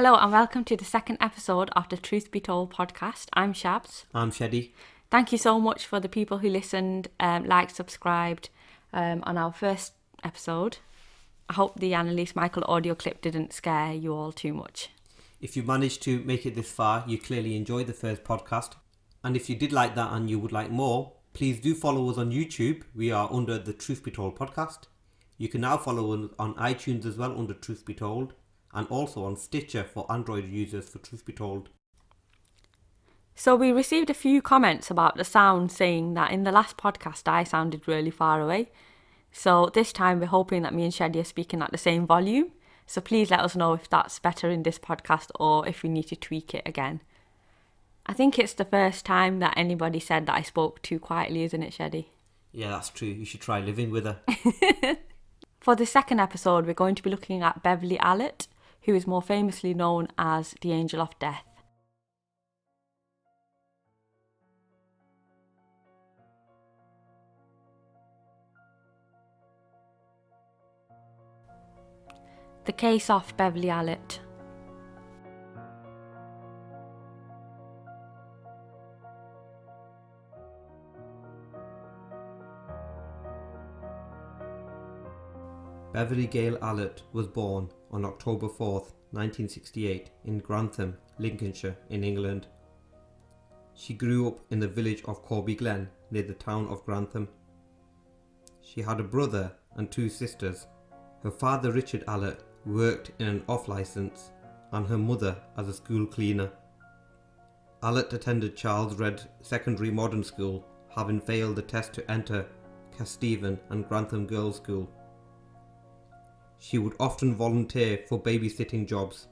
Hello and welcome to the second episode of the Truth Be Told podcast. I'm Shabs. I'm Sheddy. Thank you so much for the people who listened, liked, subscribed on our first episode. I hope the Annalise Michael audio clip didn't scare you all too much. If you managed to make it this far, you clearly enjoyed the first podcast. And if you did like that and you would like more, please do follow us on YouTube. We are under the Truth Be Told podcast. You can now follow us on iTunes as well under Truth Be Told, and also on Stitcher for Android users for Truth Be Told. So we received a few comments about the sound, saying that in the last podcast I sounded really far away. So this time we're hoping that me and Sheddy are speaking at the same volume. So please let us know if that's better in this podcast or if we need to tweak it again. I think it's the first time that anybody said that I spoke too quietly, isn't it, Sheddy? Yeah, that's true. You should try living with her. For the second episode, we're going to be looking at Beverley Allitt, who is more famously known as the Angel of Death. The case of Beverley Allitt. Beverley Gail Allitt was born on October 4th, 1968 in Grantham, Lincolnshire in England. She grew up in the village of Corby Glen near the town of Grantham. She had a brother and two sisters. Her father Richard Allitt worked in an off-licence and her mother as a school cleaner. Allitt attended Charles Read Secondary Modern School, having failed the test to enter Castephen and Grantham Girls' School. She would often volunteer for babysitting jobs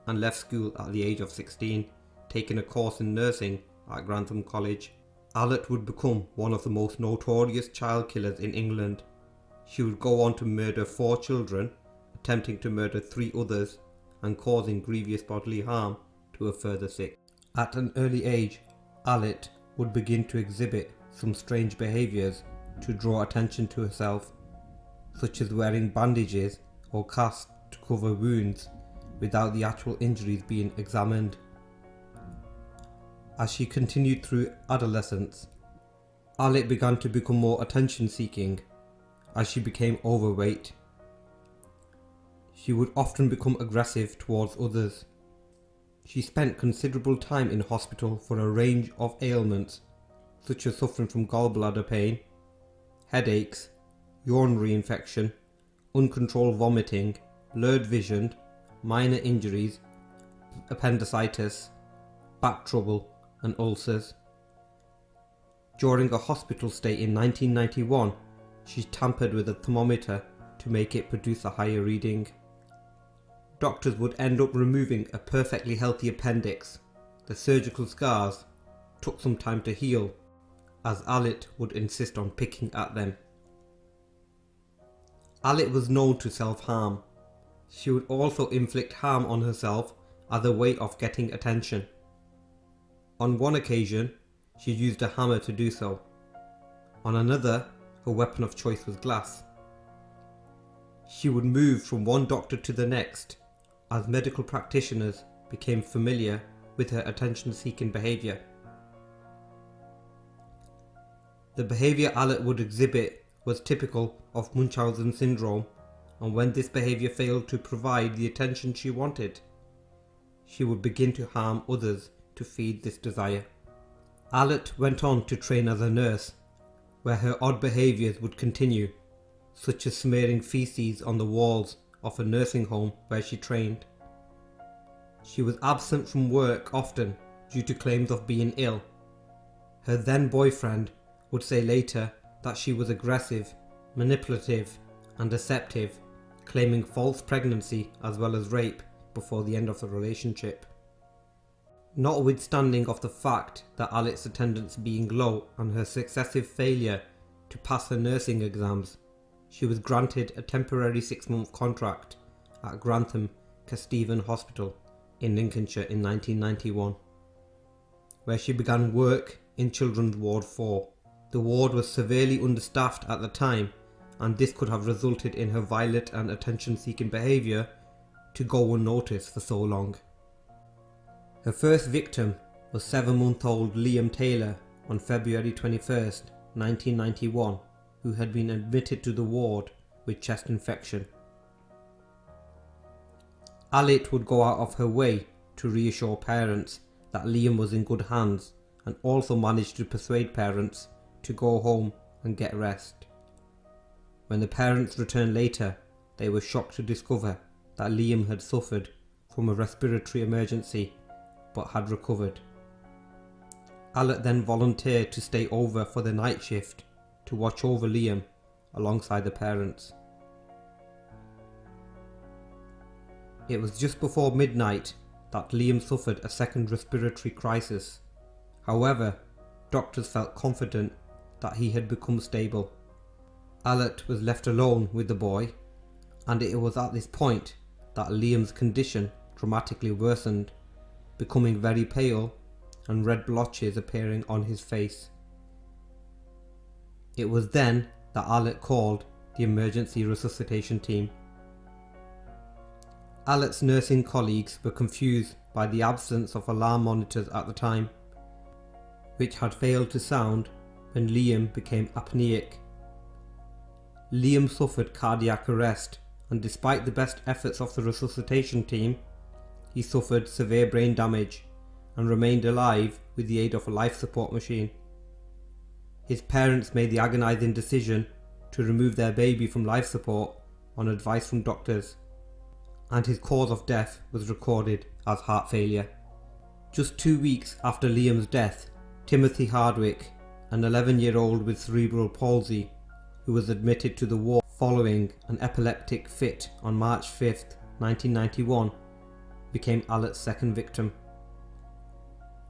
and left school at the age of 16, taking a course in nursing at Grantham College. Allitt would become one of the most notorious child killers in England. She would go on to murder 4 children, attempting to murder 3 others and causing grievous bodily harm to a further 6. At an early age, Allitt would begin to exhibit some strange behaviours to draw attention to herself, such as wearing bandages or casts to cover wounds without the actual injuries being examined. As she continued through adolescence, Allitt began to become more attention-seeking as she became overweight. She would often become aggressive towards others. She spent considerable time in hospital for a range of ailments, such as suffering from gallbladder pain, headaches, urinary infection, uncontrolled vomiting, blurred vision, minor injuries, appendicitis, back trouble and ulcers. During a hospital stay in 1991, she tampered with a thermometer to make it produce a higher reading. Doctors would end up removing a perfectly healthy appendix. The surgical scars took some time to heal, as Allitt would insist on picking at them. Allitt was known to self-harm. She would also inflict harm on herself as a way of getting attention. On one occasion, she used a hammer to do so. On another, her weapon of choice was glass. She would move from one doctor to the next as medical practitioners became familiar with her attention-seeking behaviour. The behaviour Allitt would exhibit was typical of Munchausen syndrome, and when this behaviour failed to provide the attention she wanted, she would begin to harm others to feed this desire. Allitt went on to train as a nurse, where her odd behaviours would continue, such as smearing feces on the walls of a nursing home where she trained. She was absent from work often due to claims of being ill. Her then boyfriend would say later that she was aggressive, manipulative and deceptive, claiming false pregnancy as well as rape before the end of the relationship. Notwithstanding of the fact that Allitt's attendance being low and her successive failure to pass her nursing exams, she was granted a temporary 6-month contract at Grantham Castephen Hospital in Lincolnshire in 1991, where she began work in Children's Ward 4. The ward was severely understaffed at the time, and this could have resulted in her violent and attention-seeking behaviour to go unnoticed for so long. Her first victim was 7-month-old Liam Taylor on February 21st, 1991, who had been admitted to the ward with chest infection. Allitt would go out of her way to reassure parents that Liam was in good hands, and also managed to persuade parents to go home and get rest. When the parents returned later, they were shocked to discover that Liam had suffered from a respiratory emergency but had recovered. Allitt then volunteered to stay over for the night shift to watch over Liam alongside the parents. It was just before midnight that Liam suffered a second respiratory crisis. However, doctors felt confident that he had become stable. Allitt was left alone with the boy, and it was at this point that Liam's condition dramatically worsened, becoming very pale and red blotches appearing on his face. It was then that Allitt called the emergency resuscitation team. Allitt's nursing colleagues were confused by the absence of alarm monitors at the time, which had failed to sound when Liam became apneic. Liam suffered cardiac arrest, and despite the best efforts of the resuscitation team, he suffered severe brain damage and remained alive with the aid of a life support machine. His parents made the agonizing decision to remove their baby from life support on advice from doctors, and his cause of death was recorded as heart failure. Just 2 weeks after Liam's death, Timothy Hardwick, an 11-year-old with cerebral palsy, who was admitted to the ward following an epileptic fit on March 5th, 1991, became Allitt's second victim.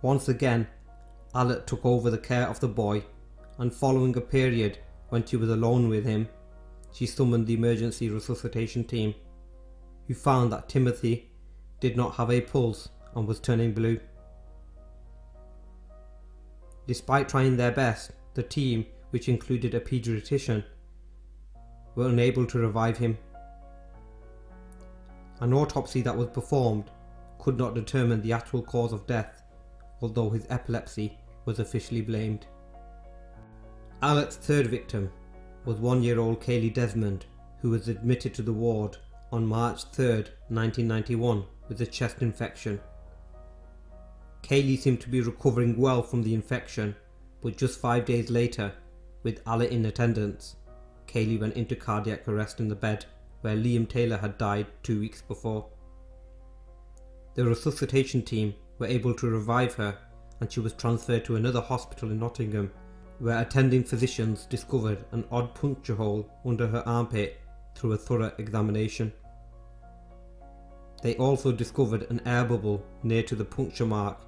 Once again, Allitt took over the care of the boy, and following a period when she was alone with him, she summoned the emergency resuscitation team, who found that Timothy did not have a pulse and was turning blue. Despite trying their best, the team, which included a paediatrician, were unable to revive him. An autopsy that was performed could not determine the actual cause of death, although his epilepsy was officially blamed. Allitt's third victim was 1-year-old Kaylee Desmond, who was admitted to the ward on March 3rd, 1991 with a chest infection. Kaylee seemed to be recovering well from the infection, but just 5 days later, with Allitt in attendance, Kaylee went into cardiac arrest in the bed where Liam Taylor had died 2 weeks before. The resuscitation team were able to revive her, and she was transferred to another hospital in Nottingham, where attending physicians discovered an odd puncture hole under her armpit through a thorough examination. They also discovered an air bubble near to the puncture mark,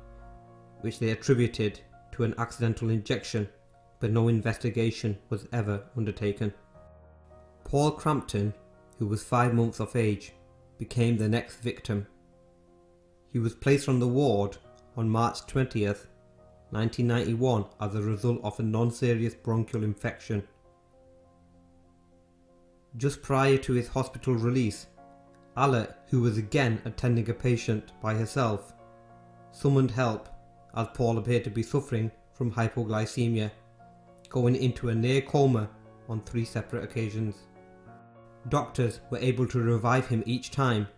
which they attributed to an accidental injection, but no investigation was ever undertaken. Paul Crampton, who was 5 months of age, became the next victim. He was placed on the ward on March 20th, 1991 as a result of a non-serious bronchial infection. Just prior to his hospital release, Allitt, who was again attending a patient by herself, summoned help as Paul appeared to be suffering from hypoglycemia, going into a near coma on 3 separate occasions. Doctors were able to revive him each time,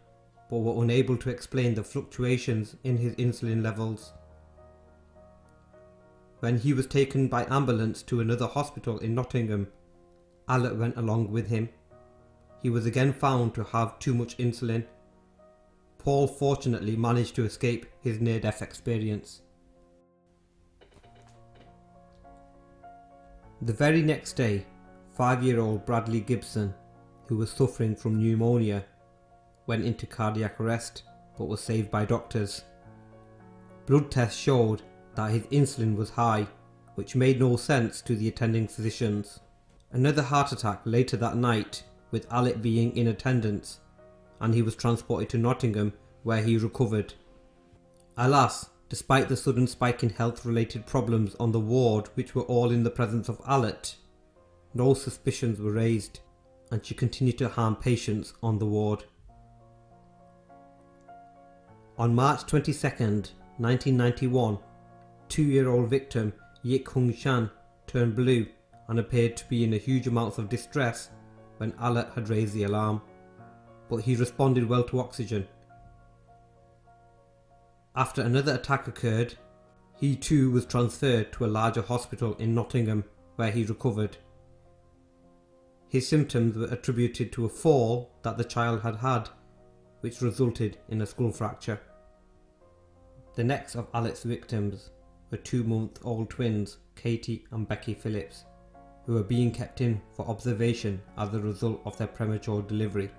but were unable to explain the fluctuations in his insulin levels. When he was taken by ambulance to another hospital in Nottingham, Allitt went along with him. He was again found to have too much insulin. Paul fortunately managed to escape his near-death experience. The very next day, 5-year-old Bradley Gibson, who was suffering from pneumonia, went into cardiac arrest but was saved by doctors. Blood tests showed that his insulin was high, which made no sense to the attending physicians. Another heart attack later that night, with Allitt being in attendance, and he was transported to Nottingham where he recovered. Alas, despite the sudden spike in health-related problems on the ward, which were all in the presence of Allitt, no suspicions were raised, and she continued to harm patients on the ward. On March 22nd, 1991, 2-year-old victim Yik Hung Shan turned blue and appeared to be in a huge amounts of distress when Allitt had raised the alarm, but he responded well to oxygen. After another attack occurred, he too was transferred to a larger hospital in Nottingham, where he recovered. His symptoms were attributed to a fall that the child had had, which resulted in a skull fracture. The next of Allitt's victims were 2-month-old twins Katie and Becky Phillips, who were being kept in for observation as a result of their premature delivery.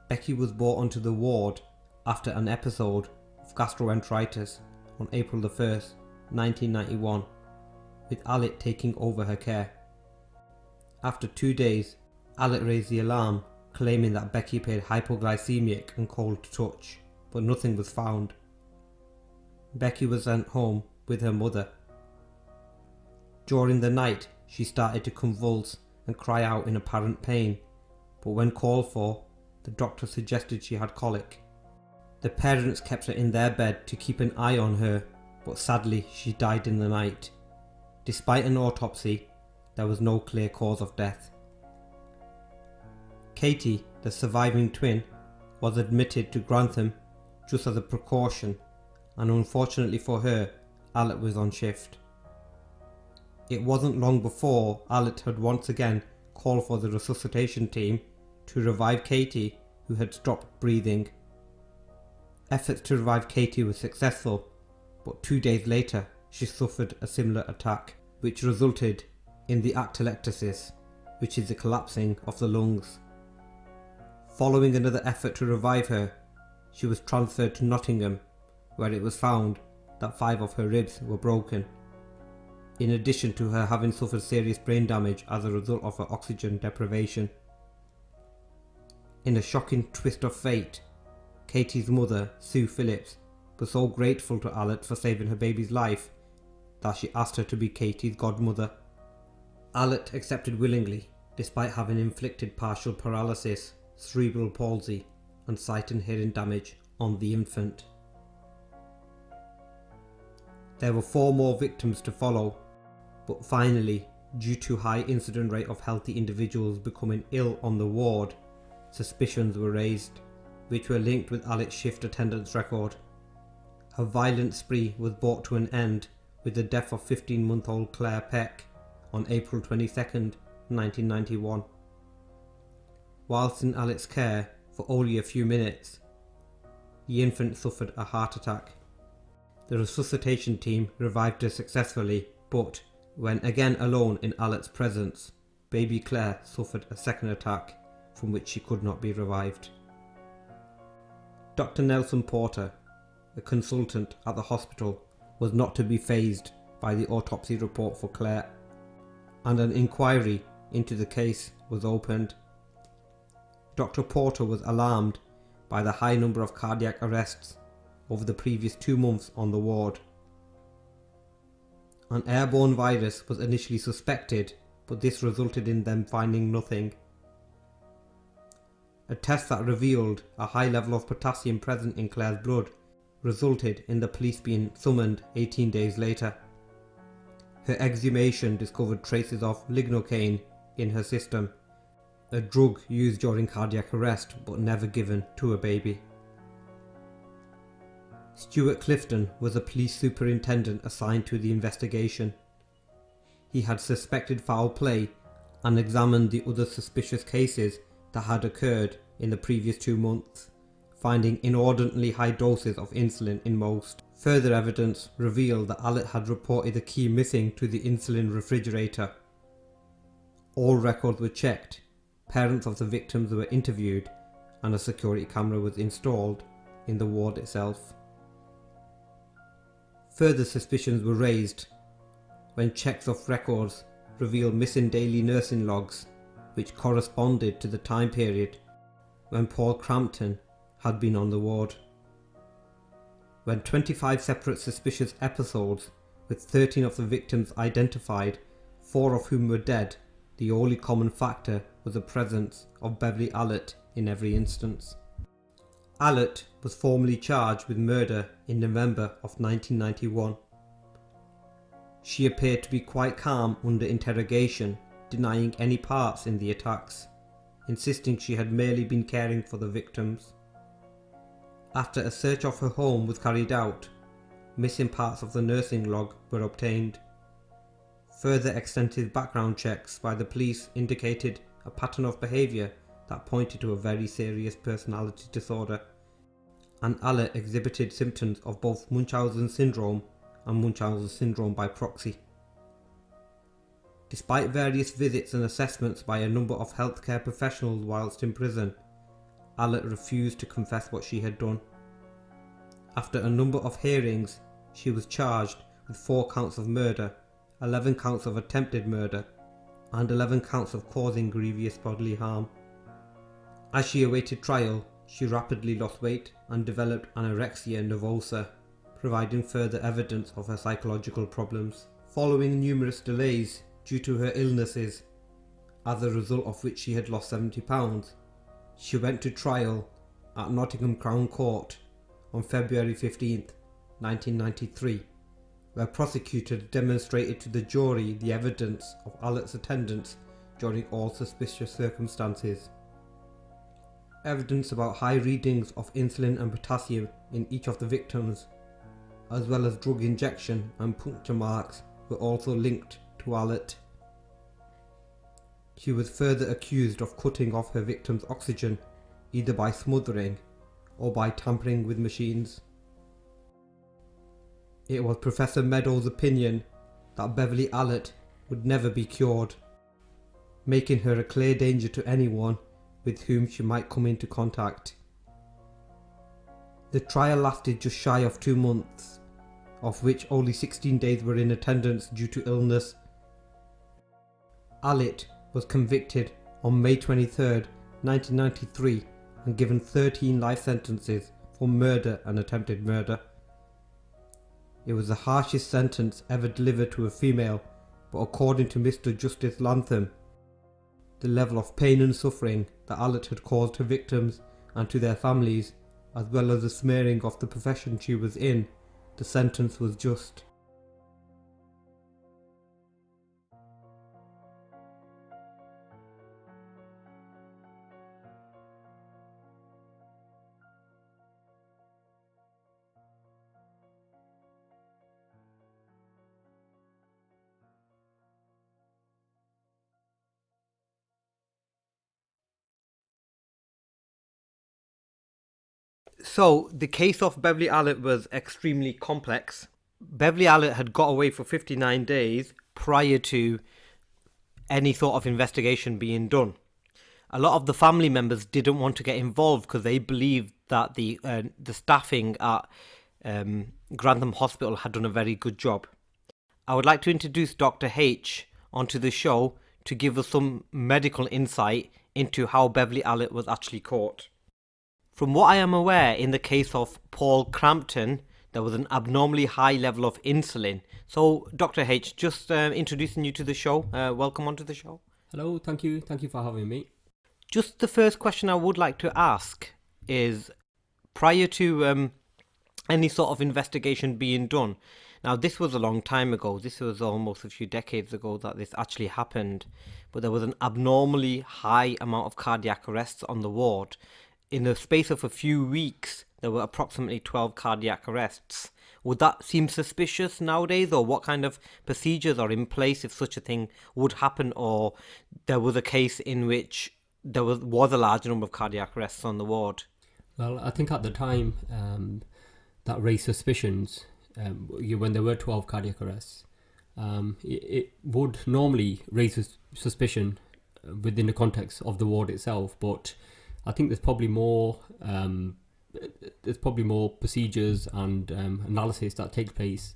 Becky was brought onto the ward after an episode of gastroenteritis on April 1st, 1991, with Allitt taking over her care. After 2 days, Allitt raised the alarm, claiming that Becky appeared hypoglycemic and cold to touch, but nothing was found. Becky was sent home with her mother. During the night, she started to convulse and cry out in apparent pain, but when called for, the doctor suggested she had colic. The parents kept her in their bed to keep an eye on her, but sadly she died in the night. Despite an autopsy, there was no clear cause of death. Katie, the surviving twin, was admitted to Grantham just as a precaution, and unfortunately for her, Allitt was on shift. It wasn't long before Allitt had once again called for the resuscitation team to revive Katie, who had stopped breathing. Efforts to revive Katie were successful, but 2 days later she suffered a similar attack, which resulted in the atelectasis, which is the collapsing of the lungs. Following another effort to revive her, she was transferred to Nottingham, where it was found that 5 of her ribs were broken, in addition to her having suffered serious brain damage as a result of her oxygen deprivation. In a shocking twist of fate, Katie's mother, Sue Phillips, was so grateful to Allitt for saving her baby's life that she asked her to be Katie's godmother. Allitt accepted willingly, despite having inflicted partial paralysis, cerebral palsy, and sight and hearing damage on the infant. There were 4 more victims to follow, but finally, due to high incident rate of healthy individuals becoming ill on the ward, suspicions were raised, which were linked with Allitt's shift attendance record. Her violent spree was brought to an end with the death of 15-month-old Claire Peck on April 22nd, 1991. Whilst in Allitt's care for only a few minutes, the infant suffered a heart attack. The resuscitation team revived her successfully, but when again alone in Allitt's presence, baby Claire suffered a second attack from which she could not be revived. Dr. Nelson Porter, a consultant at the hospital, was not to be fazed by the autopsy report for Claire, and an inquiry into the case was opened. Dr. Porter was alarmed by the high number of cardiac arrests over the previous 2 months on the ward. An airborne virus was initially suspected, but this resulted in them finding nothing. A test that revealed a high level of potassium present in Claire's blood resulted in the police being summoned 18 days later. Her exhumation discovered traces of lignocaine in her system, a drug used during cardiac arrest but never given to a baby. Stuart Clifton was a police superintendent assigned to the investigation. He had suspected foul play and examined the other suspicious cases that had occurred in the previous 2 months, finding inordinately high doses of insulin in most. Further evidence revealed that Allitt had reported a key missing to the insulin refrigerator. All records were checked, parents of the victims were interviewed, and a security camera was installed in the ward itself. Further suspicions were raised when checks of records revealed missing daily nursing logs, which corresponded to the time period when Paul Crampton had been on the ward. When 25 separate suspicious episodes with 13 of the victims identified, 4 of whom were dead, the only common factor was the presence of Beverley Allitt in every instance. Allitt was formally charged with murder in November of 1991. She appeared to be quite calm under interrogation, denying any parts in the attacks, insisting she had merely been caring for the victims. After a search of her home was carried out, missing parts of the nursing log were obtained. Further extensive background checks by the police indicated a pattern of behaviour that pointed to a very serious personality disorder, and Allitt exhibited symptoms of both Munchausen syndrome and Munchausen syndrome by proxy. Despite various visits and assessments by a number of healthcare professionals whilst in prison, Allitt refused to confess what she had done. After a number of hearings, she was charged with 4 counts of murder, 11 counts of attempted murder, and 11 counts of causing grievous bodily harm. As she awaited trial, she rapidly lost weight and developed anorexia nervosa, providing further evidence of her psychological problems. Following numerous delays due to her illnesses, as a result of which she had lost 70 pounds, she went to trial at Nottingham Crown Court on February 15th, 1993, where prosecutors demonstrated to the jury the evidence of Allitt's attendance during all suspicious circumstances. Evidence about high readings of insulin and potassium in each of the victims, as well as drug injection and puncture marks, were also linked to Allitt. She was further accused of cutting off her victims' oxygen, either by smothering or by tampering with machines. It was Professor Meadows' opinion that Beverley Allitt would never be cured, making her a clear danger to anyone with whom she might come into contact. The trial lasted just shy of 2 months, of which only 16 days were in attendance due to illness. Allitt was convicted on May 23, 1993, and given 13 life sentences for murder and attempted murder. It was the harshest sentence ever delivered to a female, but according to Mr. Justice Grantham, the level of pain and suffering that Allitt had caused her victims and to their families, as well as the smearing of the profession she was in, the sentence was just. So, the case of Beverley Allitt was extremely complex. Beverley Allitt had got away for 59 days prior to any sort of investigation being done. A lot of the family members didn't want to get involved because they believed that the staffing at Grantham Hospital had done a very good job. I would like to introduce Dr. H onto the show to give us some medical insight into how Beverley Allitt was actually caught. From what I am aware, in the case of Paul Crampton, there was an abnormally high level of insulin. So, Dr. H, just introducing you to the show. Welcome onto the show. Hello, thank you for having me. Just the first question I would like to ask is, prior to any sort of investigation being done, now this was a long time ago, this was almost a few decades ago that this actually happened, but there was an abnormally high amount of cardiac arrests on the ward. In the space of a few weeks, there were approximately 12 cardiac arrests. Would that seem suspicious nowadays, or what kind of procedures are in place if such a thing would happen, or there was a case in which there was a large number of cardiac arrests on the ward? Well, I think at the time that raised suspicions, when there were 12 cardiac arrests, it would normally raise suspicion within the context of the ward itself, but I think there's probably more procedures and analysis that take place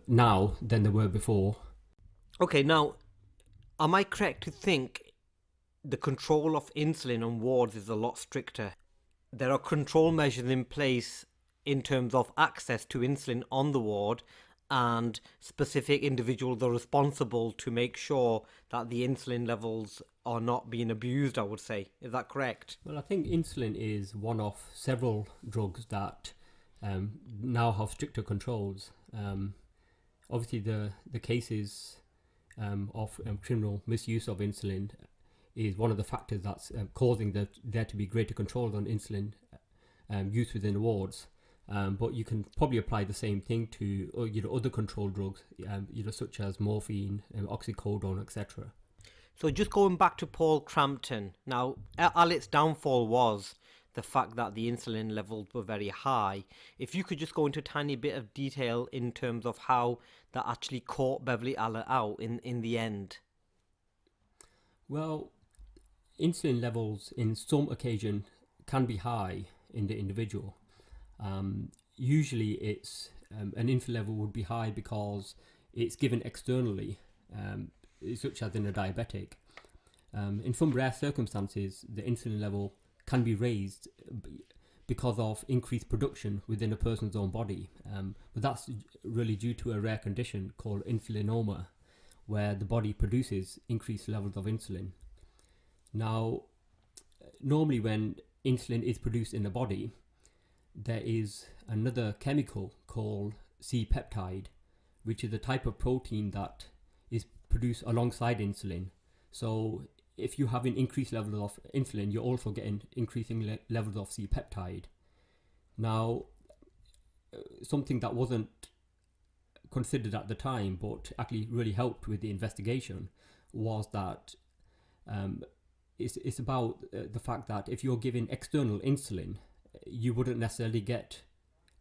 now than there were before. Okay, now, am I correct to think the control of insulin on wards is a lot stricter? There are control measures in place in terms of access to insulin on the ward, and specific individuals are responsible to make sure that the insulin levels are not being abused, I would say. Is that correct? Well, I think insulin is one of several drugs that now have stricter controls. Obviously, the cases of criminal misuse of insulin is one of the factors that's causing there to be greater controls on insulin use within the wards. But you can probably apply the same thing to other control drugs, such as morphine, oxycodone, etc. So just going back to Paul Crampton, now Allitt's downfall was the fact that the insulin levels were very high. If you could just go into a tiny bit of detail in terms of how that actually caught Beverley Allitt out in the end. Well, insulin levels in some occasion can be high in the individual. Usually it's an insulin level would be high because it's given externally, such as in a diabetic. In some rare circumstances, the insulin level can be raised because of increased production within a person's own body. But that's really due to a rare condition called insulinoma, where the body produces increased levels of insulin. Now, normally when insulin is produced in the body, there is another chemical called C-peptide, which is a type of protein that is produced alongside insulin. So if you have an increased level of insulin, you're also getting increasing levels of C-peptide. Now, something that wasn't considered at the time, but actually really helped with the investigation, was that it's about the fact that if you're giving external insulin, you wouldn't necessarily get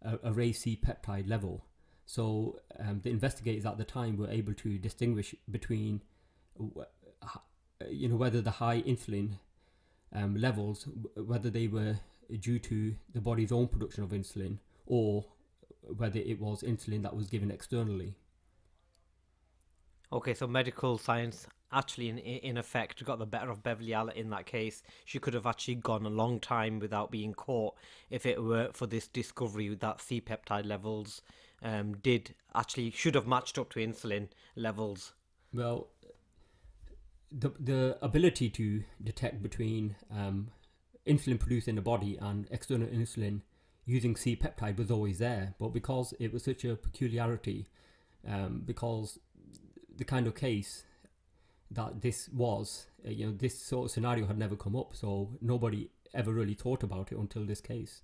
a raised C-peptide level. So the investigators at the time were able to distinguish between whether the high insulin levels, whether they were due to the body's own production of insulin or whether it was insulin that was given externally. Okay, so medical science actually in effect got the better of Beverley Allitt in that case. She could have actually gone a long time without being caught if it were for this discovery that C-peptide levels should have matched up to insulin levels. Well, the ability to detect between insulin produced in the body and external insulin using C-peptide was always there, but because it was such a peculiarity, because the kind of case that this was, this sort of scenario had never come up, so nobody ever really thought about it until this case.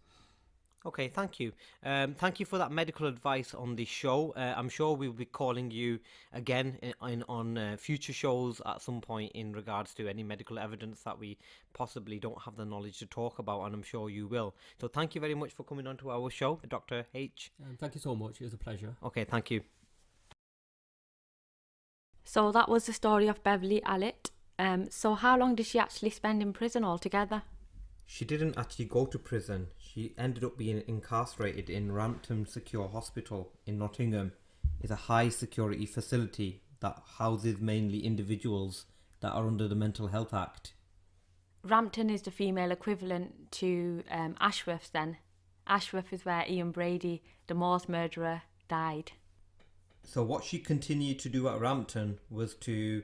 Okay, thank you. Thank you for that medical advice on the show. I'm sure we'll be calling you again on future shows at some point in regards to any medical evidence that we possibly don't have the knowledge to talk about, and I'm sure you will. So thank you very much for coming on to our show, Dr. H. Thank you so much. It was a pleasure. Okay, thank you. So that was the story of Beverley Allitt. So how long did she actually spend in prison altogether? She didn't actually go to prison. She ended up being incarcerated in Grantham Secure Hospital in Nottingham. It's a high security facility that houses mainly individuals that are under the Mental Health Act. Rampton is the female equivalent to Ashworth then. Ashworth is where Ian Brady, the Moors murderer, died. So what she continued to do at Rampton was to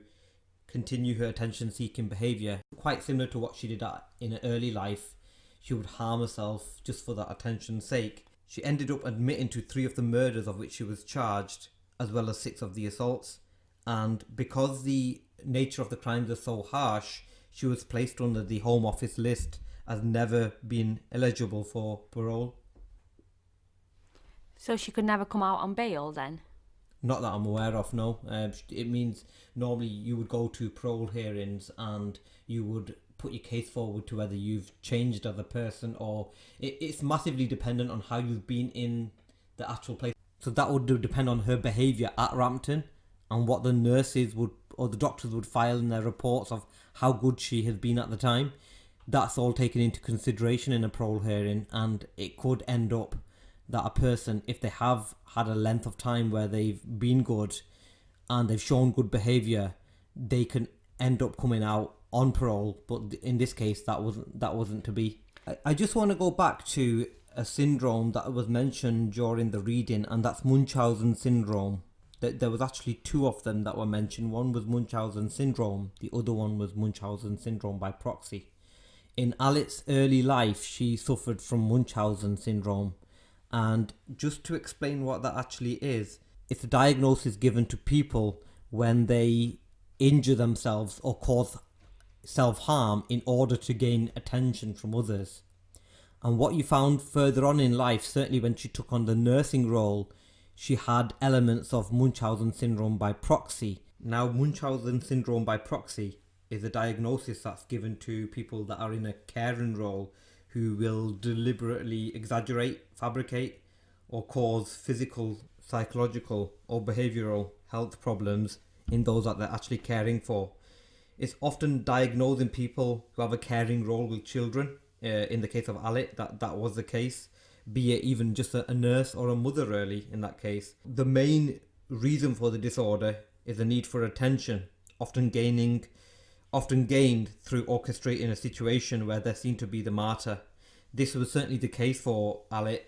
continue her attention-seeking behaviour. Quite similar to what she did in her early life. She would harm herself just for that attention's sake. She ended up admitting to 3 of the murders of which she was charged, as well as 6 of the assaults. And because the nature of the crimes are so harsh, she was placed under the Home Office list as never being eligible for parole. So she could never come out on bail then? Not that I'm aware of, no. It means normally you would go to parole hearings and you would put your case forward to whether you've changed as a person, or it's massively dependent on how you've been in the actual place. So that would depend on her behaviour at Rampton and what the nurses would or the doctors would file in their reports of how good she has been at the time. That's all taken into consideration in a parole hearing, and it could end up that a person, if they have had a length of time where they've been good and they've shown good behaviour, they can end up coming out on parole. But in this case, that wasn't to be. I just want to go back to a syndrome that was mentioned during the reading, and that's Munchausen syndrome. There was actually two of them that were mentioned. One was Munchausen syndrome, the other one was Munchausen syndrome by proxy. In Allitt's early life, she suffered from Munchausen syndrome. And just to explain what that actually is, it's a diagnosis given to people when they injure themselves or cause self-harm in order to gain attention from others. And what you found further on in life, certainly when she took on the nursing role, she had elements of Munchausen syndrome by proxy. Now, Munchausen syndrome by proxy is a diagnosis that's given to people that are in a caring role who will deliberately exaggerate, fabricate, or cause physical, psychological, or behavioural health problems in those that they're actually caring for. It's often diagnosed in people who have a caring role with children. In the case of Allitt, that was the case, be it even just a nurse or a mother really in that case. The main reason for the disorder is a need for attention, often gained through orchestrating a situation where they're seen to be the martyr. This was certainly the case for Allitt.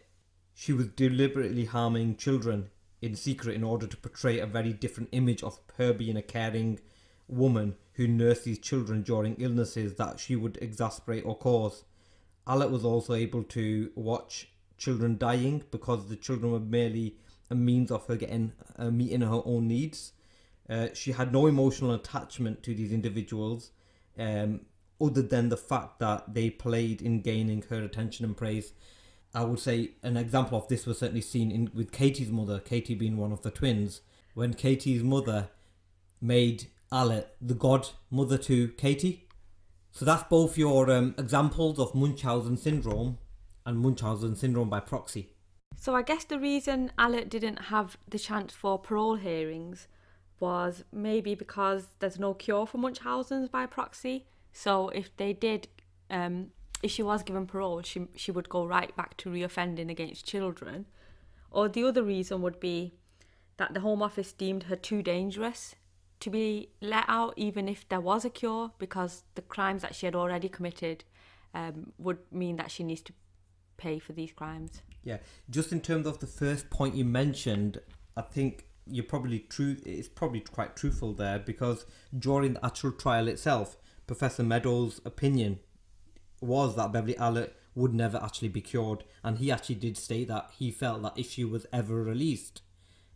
She was deliberately harming children in secret in order to portray a very different image of her being a caring woman who nursed these children during illnesses that she would exasperate or cause. Allitt was also able to watch children dying because the children were merely a means of her meeting her own needs. She had no emotional attachment to these individuals other than the fact that they played in gaining her attention and praise. I would say an example of this was certainly seen with Katie's mother, Katie being one of the twins. When Katie's mother made Allitt the godmother to Katie. So that's both your examples of Munchausen syndrome and Munchausen syndrome by proxy. So I guess the reason Allitt didn't have the chance for parole hearings was maybe because there's no cure for Munchausen's by proxy. So if they did, if she was given parole, she would go right back to reoffending against children. Or the other reason would be that the Home Office deemed her too dangerous to be let out even if there was a cure, because the crimes that she had already committed would mean that she needs to pay for these crimes. Yeah, just in terms of the first point you mentioned, I think it's probably quite truthful there, because during the actual trial itself, Professor Meadows' opinion was that Beverley Allitt would never actually be cured, and he actually did state that he felt that if she was ever released,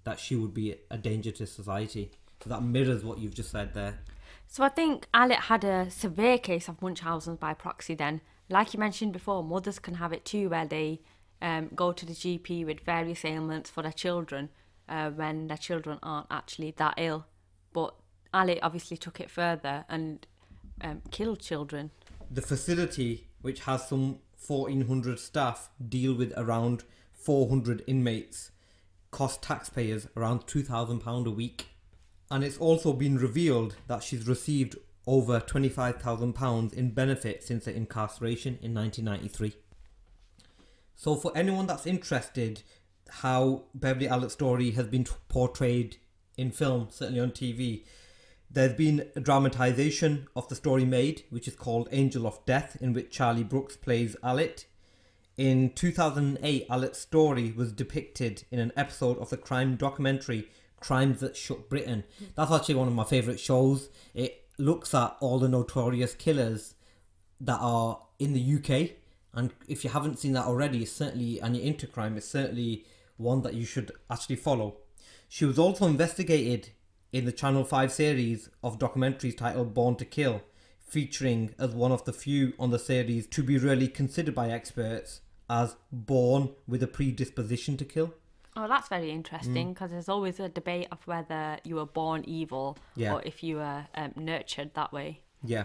that she would be a danger to society. So that mirrors what you've just said there. So I think Allitt had a severe case of Munchausen's by proxy then. Like you mentioned before, mothers can have it too, where they go to the GP with various ailments for their children when their children aren't actually that ill. But Allitt obviously took it further and killed children. The facility, which has some 1,400 staff, deal with around 400 inmates, cost taxpayers around £2,000 a week. And it's also been revealed that she's received over £25,000 in benefit since her incarceration in 1993. So for anyone that's interested how Beverley Allitt's story has been portrayed in film, certainly on TV, there's been a dramatisation of the story made, which is called Angel of Death, in which Charlie Brooks plays Allitt. In 2008, Allitt's story was depicted in an episode of the crime documentary Crimes That Shook Britain. That's actually one of my favourite shows. It looks at all the notorious killers that are in the UK, and if you haven't seen that already, and you're into crime, it's certainly one that you should actually follow. She was also investigated in the Channel 5 series of documentaries titled Born to Kill, featuring as one of the few on the series to be really considered by experts as born with a predisposition to kill. Oh, that's very interesting, because there's always a debate of whether you were born evil or if you were nurtured that way. Yeah.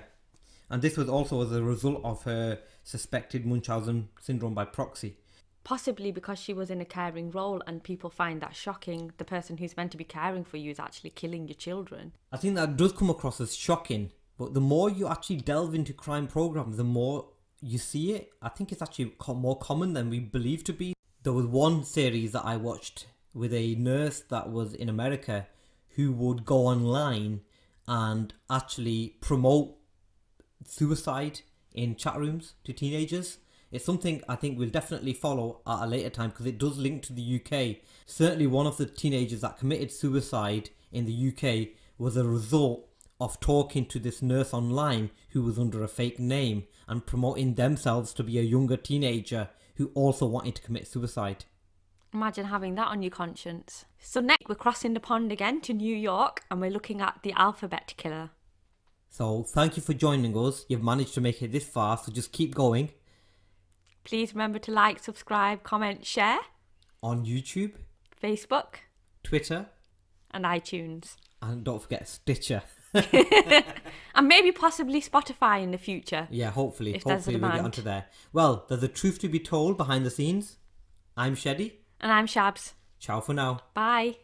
And this was also as a result of her suspected Munchausen syndrome by proxy. Possibly because she was in a caring role and people find that shocking. The person who's meant to be caring for you is actually killing your children. I think that does come across as shocking, but the more you actually delve into crime programs, the more you see it. I think it's actually more common than we believe to be. There was one series that I watched with a nurse that was in America who would go online and actually promote suicide in chat rooms to teenagers. It's something I think we'll definitely follow at a later time because it does link to the UK. Certainly one of the teenagers that committed suicide in the UK was a result of talking to this nurse online who was under a fake name and promoting themselves to be a younger teenager who also wanted to commit suicide. Imagine having that on your conscience. So next we're crossing the pond again to New York and we're looking at the alphabet killer. So thank you for joining us. You've managed to make it this far, so just keep going. Please remember to like, subscribe, comment, share. On YouTube, Facebook, Twitter, and iTunes. and don't forget Stitcher. And maybe possibly Spotify in the future. Yeah, hopefully. If there's a Hopefully we'll get demand. onto there. Well, there's a truth to be told behind the scenes. I'm Sheddy. And I'm Shabs. Ciao for now. Bye.